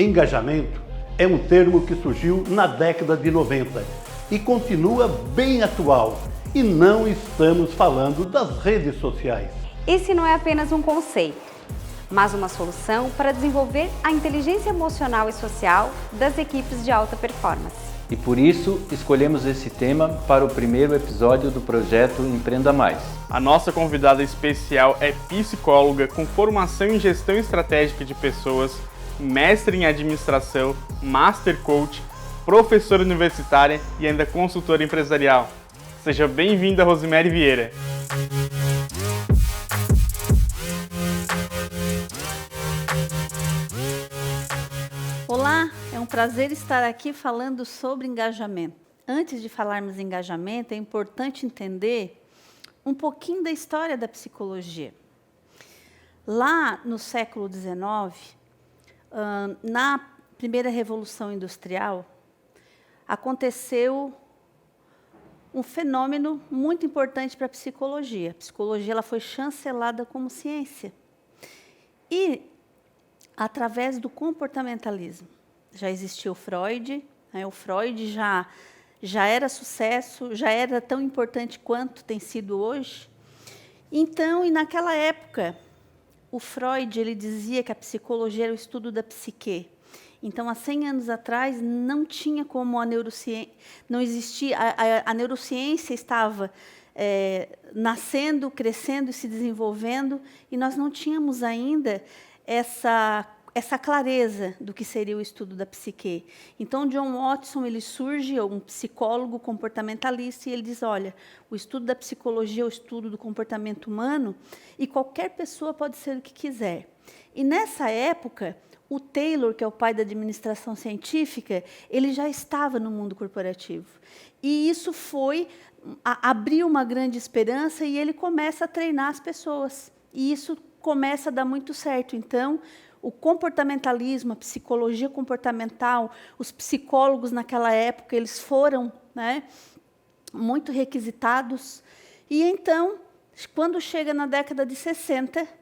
Engajamento é um termo que surgiu na década de 90 e continua bem atual. E não estamos falando das redes sociais. Esse não é apenas um conceito, mas uma solução para desenvolver a inteligência emocional e social das equipes de alta performance. E por isso escolhemos esse tema para o primeiro episódio do projeto Empreenda Mais. A nossa convidada especial é psicóloga com formação em gestão estratégica de pessoas, mestre em administração, master coach, professora universitária e ainda consultora empresarial. Seja bem-vinda, Rosemary Vieira. Olá, é um prazer estar aqui falando sobre engajamento. Antes de falarmos em engajamento, é importante entender um pouquinho da história da psicologia. Lá no século XIX, na primeira Revolução Industrial, aconteceu um fenômeno muito importante para a psicologia. A psicologia ela foi chancelada como ciência. E, através do comportamentalismo, já existiu Freud, né? O Freud já era sucesso, já era tão importante quanto tem sido hoje. Então, e naquela época, o Freud ele dizia que a psicologia era o estudo da psique. Então, há 100 anos atrás, não tinha como a neurociência, não existia, a neurociência estava nascendo, crescendo e se desenvolvendo, e nós não tínhamos ainda essa clareza do que seria o estudo da psique. Então, John Watson ele surge, um psicólogo comportamentalista, e ele diz, olha, o estudo da psicologia é o estudo do comportamento humano, e qualquer pessoa pode ser o que quiser. E, nessa época, o Taylor, que é o pai da administração científica, ele já estava no mundo corporativo. E isso abriu uma grande esperança e ele começa a treinar as pessoas. E isso começa a dar muito certo. Então, o comportamentalismo, a psicologia comportamental, os psicólogos naquela época, eles foram, né, muito requisitados. E então, quando chega na década de 60,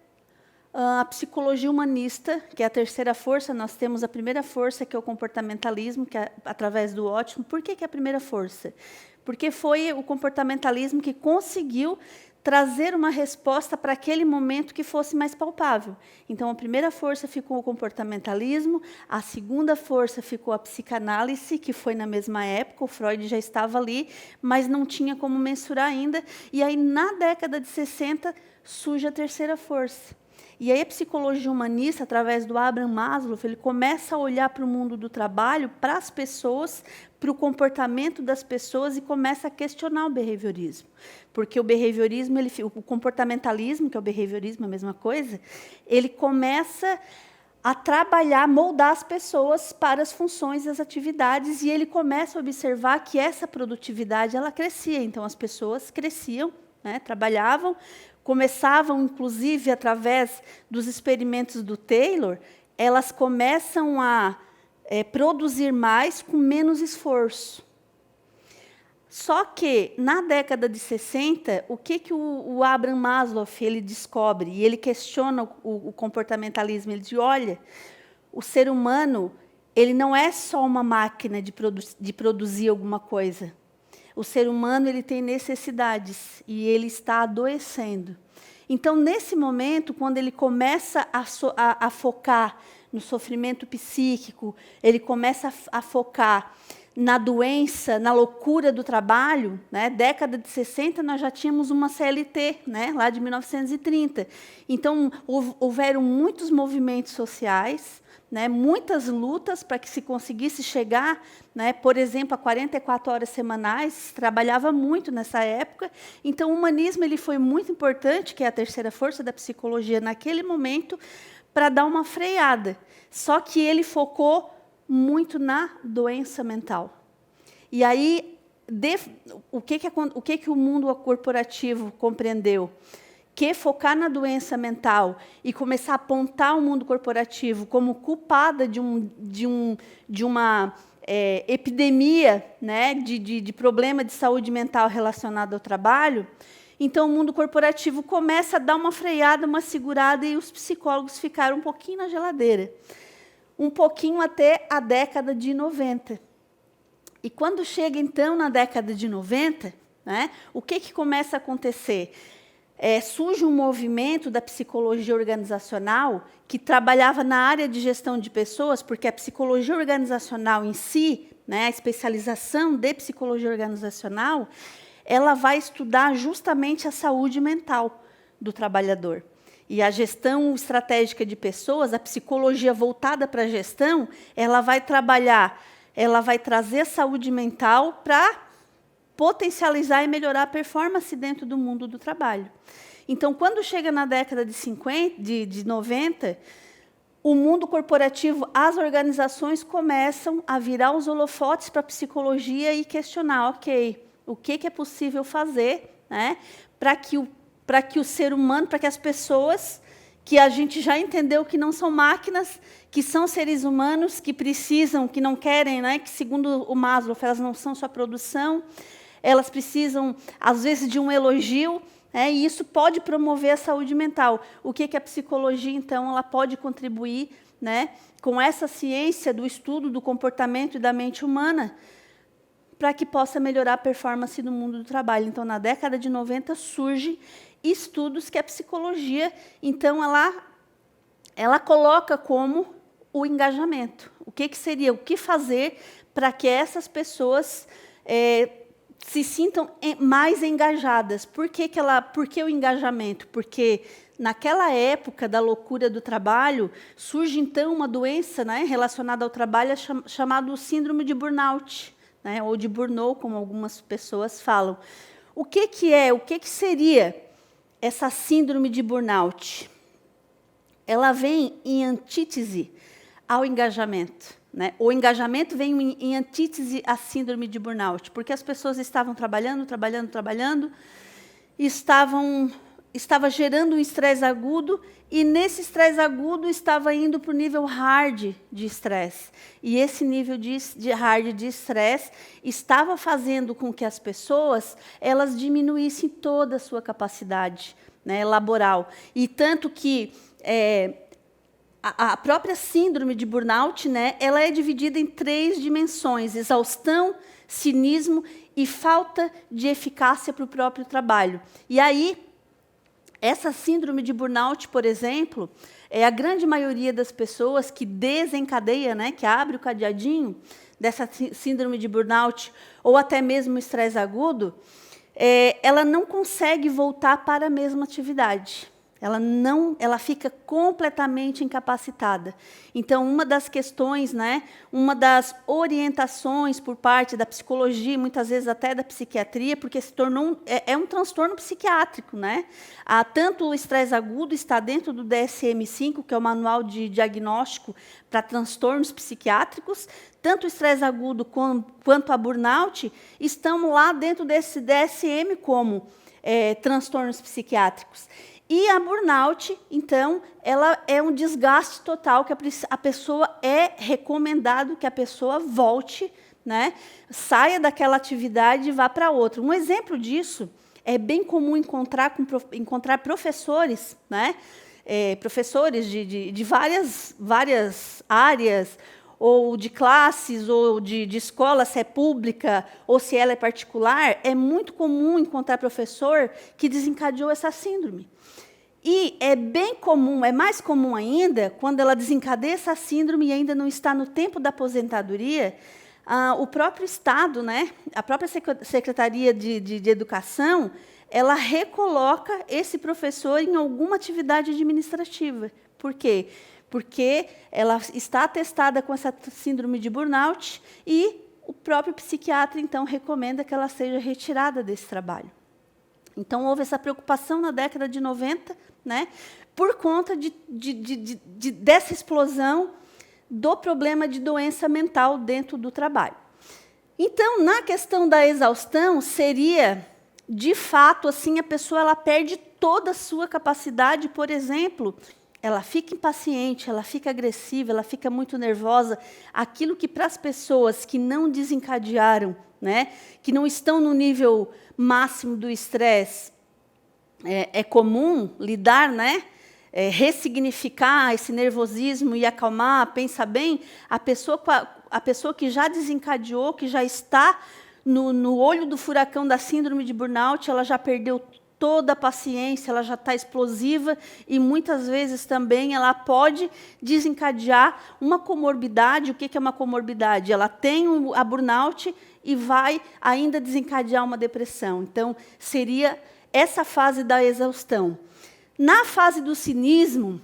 a psicologia humanista, que é a terceira força, nós temos a primeira força, que é o comportamentalismo, que é através do ótimo. Por que é a primeira força? Porque foi o comportamentalismo que conseguiu trazer uma resposta para aquele momento que fosse mais palpável. Então, a primeira força ficou o comportamentalismo, a segunda força ficou a psicanálise, que foi na mesma época, o Freud já estava ali, mas não tinha como mensurar ainda. E aí, na década de 60, surge a terceira força. E aí a psicologia humanista, através do Abraham Maslow, ele começa a olhar para o mundo do trabalho, para as pessoas, para o comportamento das pessoas e começa a questionar o behaviorismo. Porque o behaviorismo, o comportamentalismo, que é o behaviorismo, a mesma coisa, ele começa a trabalhar, moldar as pessoas para as funções e as atividades, e ele começa a observar que essa produtividade ela crescia. Então, as pessoas cresciam, né, trabalhavam, começavam, inclusive, através dos experimentos do Taylor, elas começam a produzir mais com menos esforço. Só que, na década de 60, o que o Abraham Maslow ele descobre? E ele questiona o comportamentalismo. Ele diz, olha, o ser humano ele não é só uma máquina de produzir alguma coisa. O ser humano ele tem necessidades e ele está adoecendo. Então, nesse momento, quando ele começa a focar no sofrimento psíquico, ele começa a focar na doença, na loucura do trabalho, né? Década de 60, nós já tínhamos uma CLT, né? Lá de 1930. Então, houveram muitos movimentos sociais, né, muitas lutas para que se conseguisse chegar, né, por exemplo, a 44 horas semanais, trabalhava muito nessa época. Então, o humanismo ele foi muito importante, que é a terceira força da psicologia naquele momento, para dar uma freada. Só que ele focou muito na doença mental. E aí, o que o mundo corporativo compreendeu? Que focar na doença mental e começar a apontar o mundo corporativo como culpada de uma epidemia, né, de problema de saúde mental relacionado ao trabalho, então o mundo corporativo começa a dar uma freada, uma segurada, e os psicólogos ficaram um pouquinho na geladeira. um pouquinho até a década de 90. E quando chega, então, na década de 90, né, o que começa a acontecer? Surge um movimento da psicologia organizacional que trabalhava na área de gestão de pessoas, porque a psicologia organizacional em si, né, a especialização de psicologia organizacional, ela vai estudar justamente a saúde mental do trabalhador. E a gestão estratégica de pessoas, a psicologia voltada para a gestão, ela vai trabalhar, ela vai trazer a saúde mental para potencializar e melhorar a performance dentro do mundo do trabalho. Então, quando chega na década de 90, o mundo corporativo, as organizações começam a virar os holofotes para a psicologia e questionar, ok, o que é possível fazer, né, para que o ser humano, para que as pessoas, que a gente já entendeu que não são máquinas, que são seres humanos, que precisam, que não querem, né, que, segundo o Maslow, elas não são só produção, elas precisam, às vezes, de um elogio, e isso pode promover a saúde mental. O que a psicologia, então, ela pode contribuir, né, com essa ciência do estudo do comportamento e da mente humana, para que possa melhorar a performance no mundo do trabalho. Então, na década de 90, surgem estudos que a psicologia, então, ela coloca como o engajamento. O que seria? O que fazer para que essas pessoas se sintam mais engajadas? Por que o engajamento? Porque naquela época da loucura do trabalho, surge, então, uma doença, né, relacionada ao trabalho chamada síndrome de burnout, né, ou de burnout, como algumas pessoas falam. O que seria essa síndrome de burnout? Ela vem em antítese ao engajamento. Né? O engajamento vem em antítese à síndrome de burnout, porque as pessoas estavam trabalhando, e estava gerando um estresse agudo, e nesse estresse agudo estava indo para o nível hard de estresse. E esse nível de hard de estresse estava fazendo com que as pessoas elas diminuíssem toda a sua capacidade, né, laboral. E tanto que a própria síndrome de burnout, né, ela é dividida em 3 dimensões: exaustão, cinismo e falta de eficácia para o próprio trabalho. E aí, essa síndrome de burnout, por exemplo, a grande maioria das pessoas que desencadeia, né, que abre o cadeadinho dessa síndrome de burnout, ou até mesmo o estresse agudo, ela não consegue voltar para a mesma atividade. Ela fica completamente incapacitada. Então, uma das questões, né, uma das orientações por parte da psicologia, muitas vezes até da psiquiatria, porque se tornou um transtorno psiquiátrico, né? Tanto o estresse agudo está dentro do DSM-5, que é o Manual de Diagnóstico para Transtornos Psiquiátricos, tanto o estresse agudo quanto a burnout estão lá dentro desse DSM como transtornos psiquiátricos. E a burnout, então, ela é um desgaste total, que a pessoa recomendado que a pessoa volte, né, saia daquela atividade e vá para outra. Um exemplo disso é bem comum encontrar professores, né, professores de várias áreas, ou de classes, ou de escola, se é pública ou se ela é particular. É muito comum encontrar professor que desencadeou essa síndrome. E é bem comum, é mais comum ainda, quando ela desencadeia essa síndrome e ainda não está no tempo da aposentadoria, o próprio Estado, né, a própria Secretaria de Educação, ela recoloca esse professor em alguma atividade administrativa. Por quê? Porque ela está atestada com essa síndrome de burnout e o próprio psiquiatra, então, recomenda que ela seja retirada desse trabalho. Então, houve essa preocupação na década de 90, né, por conta dessa explosão do problema de doença mental dentro do trabalho. Então, na questão da exaustão, seria, de fato, assim, a pessoa ela perde toda a sua capacidade, por exemplo, ela fica impaciente, ela fica agressiva, ela fica muito nervosa. Aquilo que, para as pessoas que não desencadearam, né, que não estão no nível máximo do estresse, é comum lidar, né, ressignificar esse nervosismo e acalmar, pensa bem, a pessoa que já desencadeou, que já está no olho do furacão da síndrome de burnout, ela já perdeu toda a paciência, ela já está explosiva e muitas vezes também ela pode desencadear uma comorbidade. O que é uma comorbidade? Ela tem a burnout e vai ainda desencadear uma depressão. Então, seria essa fase da exaustão. Na fase do cinismo,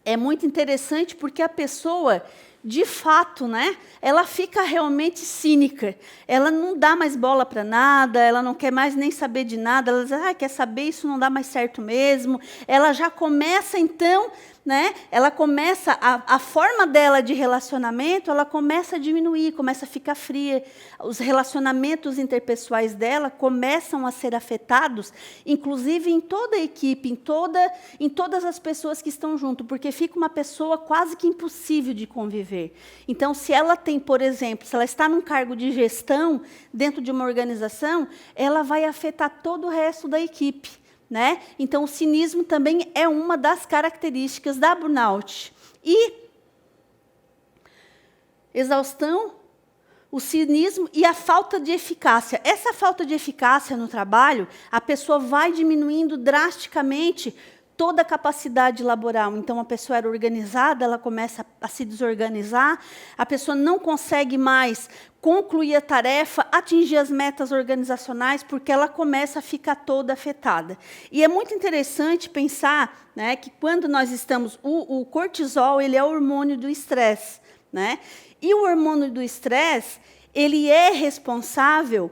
é muito interessante porque a pessoa, de fato, né, ela fica realmente cínica. Ela não dá mais bola para nada, ela não quer mais nem saber de nada. Ela diz, quer saber, isso não dá mais certo mesmo. Ela já começa, então, né, ela começa, a forma dela de relacionamento, ela começa a diminuir, começa a ficar fria. Os relacionamentos interpessoais dela começam a ser afetados, inclusive em toda a equipe, em todas as pessoas que estão junto, porque fica uma pessoa quase que impossível de conviver. Então, se ela tem, por exemplo, se ela está num cargo de gestão dentro de uma organização, ela vai afetar todo o resto da equipe. Né? Então, o cinismo também é uma das características da burnout. E exaustão, o cinismo e a falta de eficácia. Essa falta de eficácia no trabalho, a pessoa vai diminuindo drasticamente toda a capacidade laboral. Então, a pessoa era organizada, ela começa a se desorganizar, a pessoa não consegue mais concluir a tarefa, atingir as metas organizacionais, porque ela começa a ficar toda afetada. E é muito interessante pensar, né, que quando nós estamos... O cortisol, ele é o hormônio do estresse. Né? E o hormônio do estresse, ele é responsável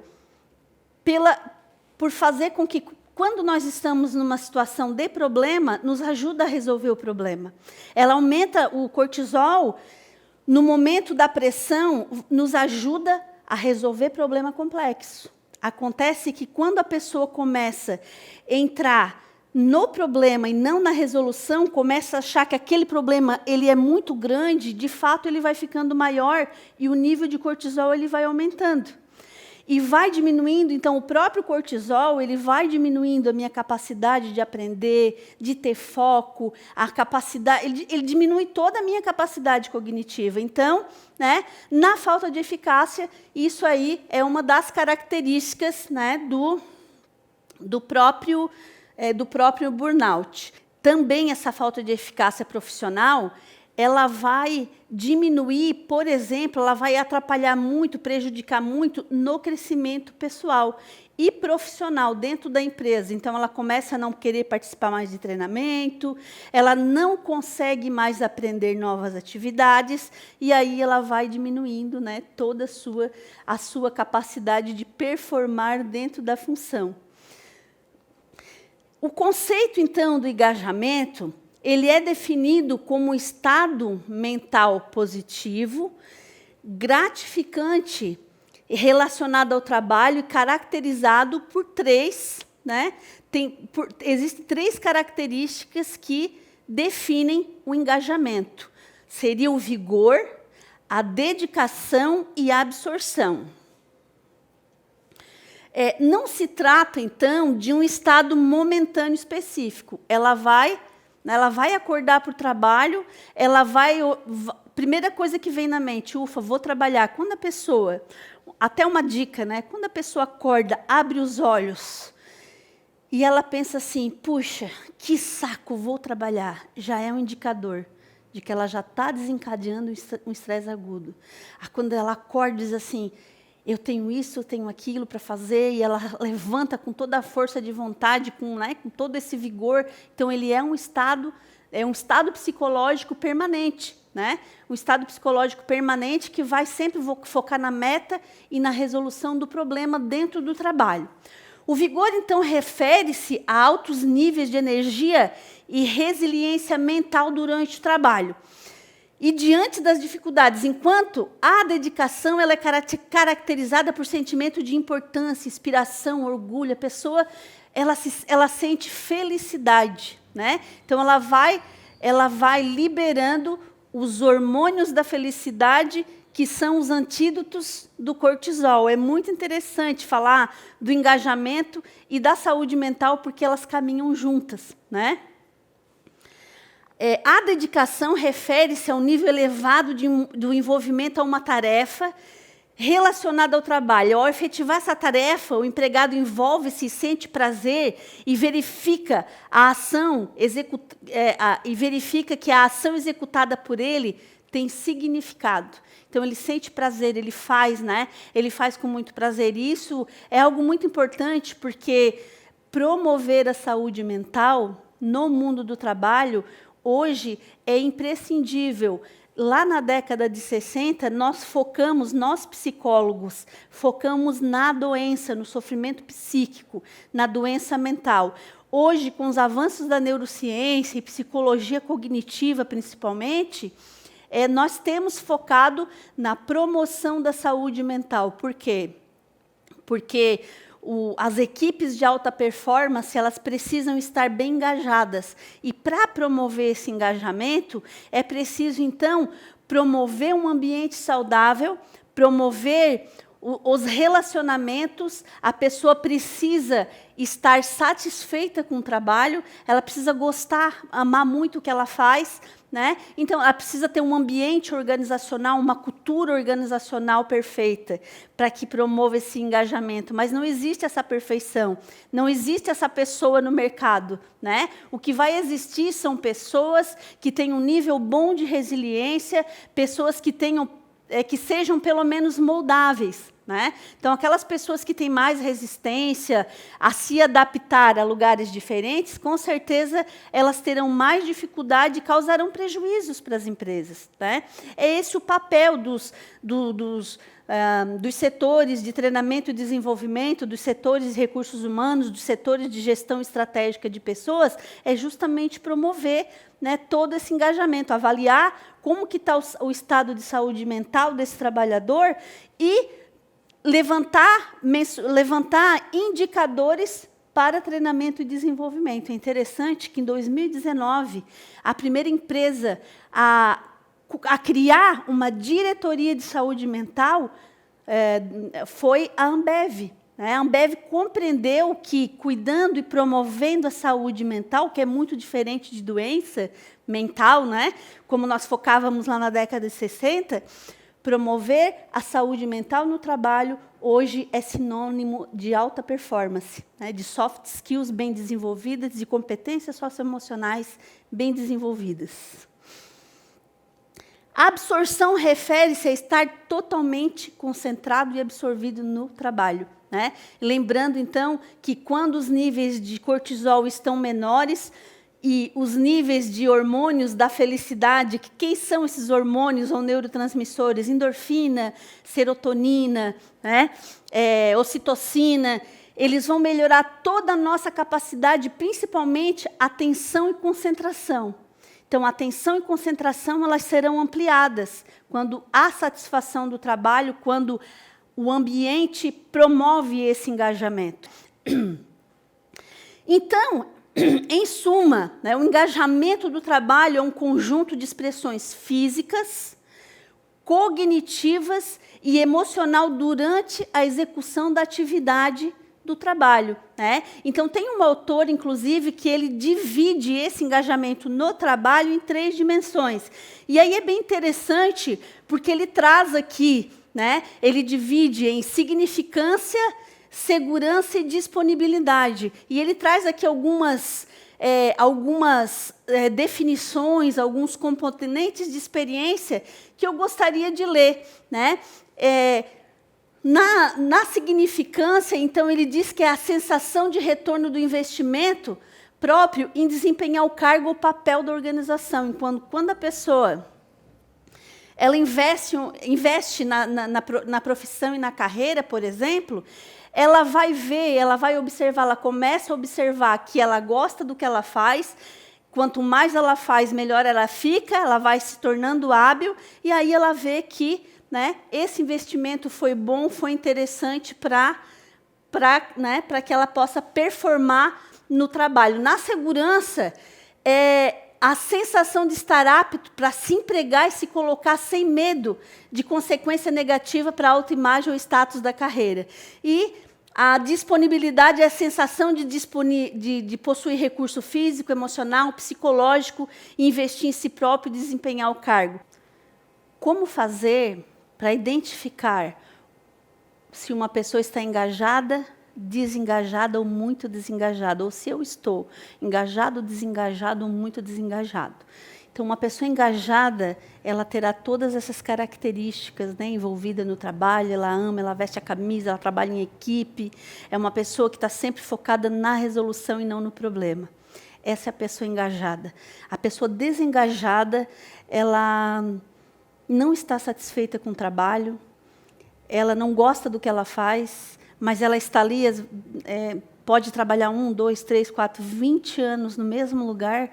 por fazer com que, quando nós estamos numa situação de problema, nos ajuda a resolver o problema. Ela aumenta o cortisol, no momento da pressão, nos ajuda a resolver problema complexo. Acontece que, quando a pessoa começa a entrar no problema e não na resolução, começa a achar que aquele problema ele é muito grande, de fato ele vai ficando maior e o nível de cortisol ele vai aumentando. E vai diminuindo, então, o próprio cortisol, ele vai diminuindo a minha capacidade de aprender, de ter foco, a capacidade, ele diminui toda a minha capacidade cognitiva. Então, né, na falta de eficácia, isso aí é uma das características, né, do próprio burnout. Também essa falta de eficácia profissional, ela vai diminuir, por exemplo, ela vai atrapalhar muito, prejudicar muito no crescimento pessoal e profissional dentro da empresa. Então, ela começa a não querer participar mais de treinamento, ela não consegue mais aprender novas atividades, e aí ela vai diminuindo, né, toda a sua capacidade de performar dentro da função. O conceito, então, do engajamento, ele é definido como um estado mental positivo, gratificante, relacionado ao trabalho e caracterizado por três, né? Existem três características que definem o engajamento. Seria o vigor, a dedicação e a absorção. Não se trata, então, de um estado momentâneo específico. Ela vai acordar para o trabalho, primeira coisa que vem na mente, vou trabalhar. Quando a pessoa, até uma dica, né? Quando a pessoa acorda, abre os olhos, e ela pensa assim, puxa, que saco, vou trabalhar, já é um indicador de que ela já está desencadeando um estresse agudo. Quando ela acorda, diz assim, eu tenho isso, eu tenho aquilo para fazer, e ela levanta com toda a força de vontade, com todo esse vigor. Então, ele é um estado psicológico permanente, né? Um estado psicológico permanente que vai sempre focar na meta e na resolução do problema dentro do trabalho. O vigor, então, refere-se a altos níveis de energia e resiliência mental durante o trabalho. E diante das dificuldades, enquanto a dedicação ela é caracterizada por sentimento de importância, inspiração, orgulho, a pessoa ela sente felicidade, né? Então ela vai liberando os hormônios da felicidade, que são os antídotos do cortisol. É muito interessante falar do engajamento e da saúde mental, porque elas caminham juntas, né? A dedicação refere-se ao nível elevado do envolvimento a uma tarefa relacionada ao trabalho. Ao efetivar essa tarefa, o empregado envolve-se e sente prazer e verifica que a ação executada por ele tem significado. Então, ele sente prazer, ele faz, né? Ele faz com muito prazer. E isso é algo muito importante, porque promover a saúde mental no mundo do trabalho, hoje, é imprescindível. Lá na década de 60, nós psicólogos, focamos na doença, no sofrimento psíquico, na doença mental. Hoje, com os avanços da neurociência e psicologia cognitiva, principalmente, nós temos focado na promoção da saúde mental. Por quê? Porque as equipes de alta performance, elas precisam estar bem engajadas. E, para promover esse engajamento, é preciso, então, promover um ambiente saudável, promover os relacionamentos. A pessoa precisa estar satisfeita com o trabalho, ela precisa gostar, amar muito o que ela faz, né? Então, ela precisa ter um ambiente organizacional, uma cultura organizacional perfeita, para que promova esse engajamento. Mas não existe essa perfeição, não existe essa pessoa no mercado, né? O que vai existir são pessoas que têm um nível bom de resiliência, pessoas que sejam pelo menos moldáveis, né? Então, aquelas pessoas que têm mais resistência a se adaptar a lugares diferentes, com certeza elas terão mais dificuldade e causarão prejuízos para as empresas, né? É esse o papel dos setores de treinamento e desenvolvimento, dos setores de recursos humanos, dos setores de gestão estratégica de pessoas, é justamente promover, né, todo esse engajamento, avaliar como que está o estado de saúde mental desse trabalhador e levantar indicadores para treinamento e desenvolvimento. É interessante que, em 2019, a primeira empresa a criar uma diretoria de saúde mental foi a Ambev. A Ambev compreendeu que, cuidando e promovendo a saúde mental, que é muito diferente de doença mental, né, como nós focávamos lá na década de 60, promover a saúde mental no trabalho, hoje é sinônimo de alta performance, né, de soft skills bem desenvolvidas, de competências socioemocionais bem desenvolvidas. A absorção refere-se a estar totalmente concentrado e absorvido no trabalho, né? Lembrando, então, que quando os níveis de cortisol estão menores e os níveis de hormônios da felicidade, quem são esses hormônios ou neurotransmissores? Endorfina, serotonina, né? Ocitocina, eles vão melhorar toda a nossa capacidade, principalmente atenção e concentração. Então, atenção e concentração, elas serão ampliadas quando há satisfação do trabalho, quando o ambiente promove esse engajamento. Então, em suma, né, o engajamento do trabalho é um conjunto de expressões físicas, cognitivas e emocional durante a execução da atividade do trabalho, né? Então, tem um autor, inclusive, que ele divide esse engajamento no trabalho em 3 dimensões. E aí é bem interessante, porque ele traz aqui, né, ele divide em significância, segurança e disponibilidade. E ele traz aqui algumas definições, alguns componentes de experiência que eu gostaria de ler, né? Na significância, então, ele diz que é a sensação de retorno do investimento próprio em desempenhar o cargo ou papel da organização. Quando a pessoa ela investe na profissão e na carreira, por exemplo, ela vai ver, ela vai observar, ela começa a observar que ela gosta do que ela faz. Quanto mais ela faz, melhor ela fica, ela vai se tornando hábil, e aí ela vê que, né, esse investimento foi bom, foi interessante para que ela possa performar no trabalho. Na segurança, a sensação de estar apto para se empregar e se colocar sem medo de consequência negativa para a autoimagem ou status da carreira. E A disponibilidade é a sensação de possuir recurso físico, emocional, psicológico, investir em si próprio e desempenhar o cargo. Como fazer para identificar se uma pessoa está engajada, desengajada ou muito desengajada, ou se eu estou engajado, desengajado ou muito desengajado? Então, uma pessoa engajada, ela terá todas essas características, né, envolvida no trabalho, ela ama, ela veste a camisa, ela trabalha em equipe, é uma pessoa que está sempre focada na resolução e não no problema. Essa é a pessoa engajada. A pessoa desengajada, ela não está satisfeita com o trabalho, ela não gosta do que ela faz, mas ela está ali, pode trabalhar 1, 2, 3, 4, 20 anos no mesmo lugar,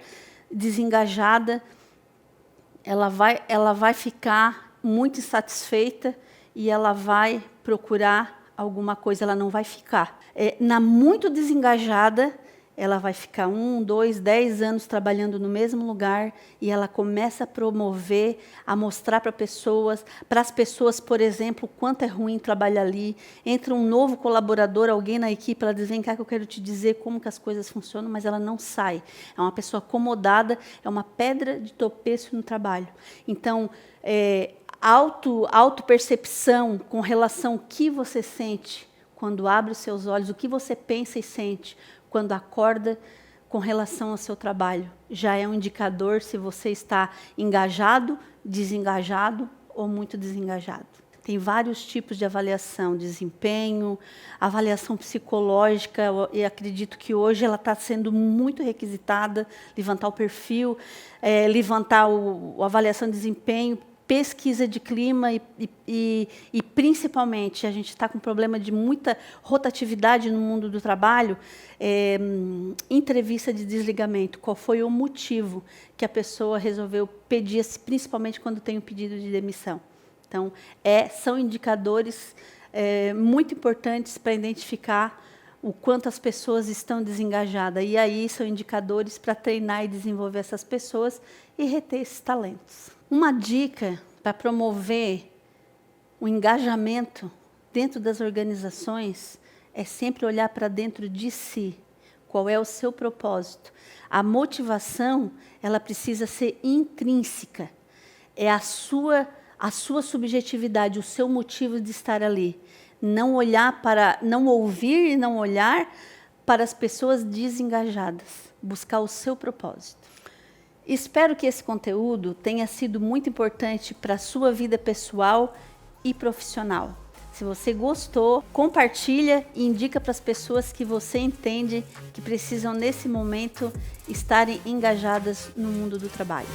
desengajada, ela vai ficar muito insatisfeita e ela vai procurar alguma coisa, ela não vai ficar. Na muito desengajada, ela vai ficar 1, 2, 10 anos trabalhando no mesmo lugar e ela começa a promover, a mostrar para as pessoas, por exemplo, o quanto é ruim trabalhar ali. Entra um novo colaborador, alguém na equipe, ela diz, vem cá que eu quero te dizer como que as coisas funcionam, mas ela não sai. É uma pessoa acomodada, é uma pedra de tropeço no trabalho. Então, autopercepção com relação ao que você sente quando abre os seus olhos, o que você pensa e sente quando acorda com relação ao seu trabalho. Já é um indicador se você está engajado, desengajado ou muito desengajado. Tem vários tipos de avaliação, desempenho, avaliação psicológica, e acredito que hoje ela está sendo muito requisitada, levantar o perfil, levantar a avaliação de desempenho, pesquisa de clima e principalmente, a gente está com um problema de muita rotatividade no mundo do trabalho, entrevista de desligamento. Qual foi o motivo que a pessoa resolveu pedir, principalmente quando tem um pedido de demissão? Então, são indicadores muito importantes para identificar o quanto as pessoas estão desengajadas. E aí são indicadores para treinar e desenvolver essas pessoas e reter esses talentos. Uma dica para promover o engajamento dentro das organizações é sempre olhar para dentro de si. Qual é o seu propósito? A motivação, ela precisa ser intrínseca. É a sua subjetividade, o seu motivo de estar ali. Não ouvir e não olhar para as pessoas desengajadas. Buscar o seu propósito. Espero que esse conteúdo tenha sido muito importante para a sua vida pessoal e profissional. Se você gostou, compartilha e indica para as pessoas que você entende que precisam, nesse momento, estarem engajadas no mundo do trabalho.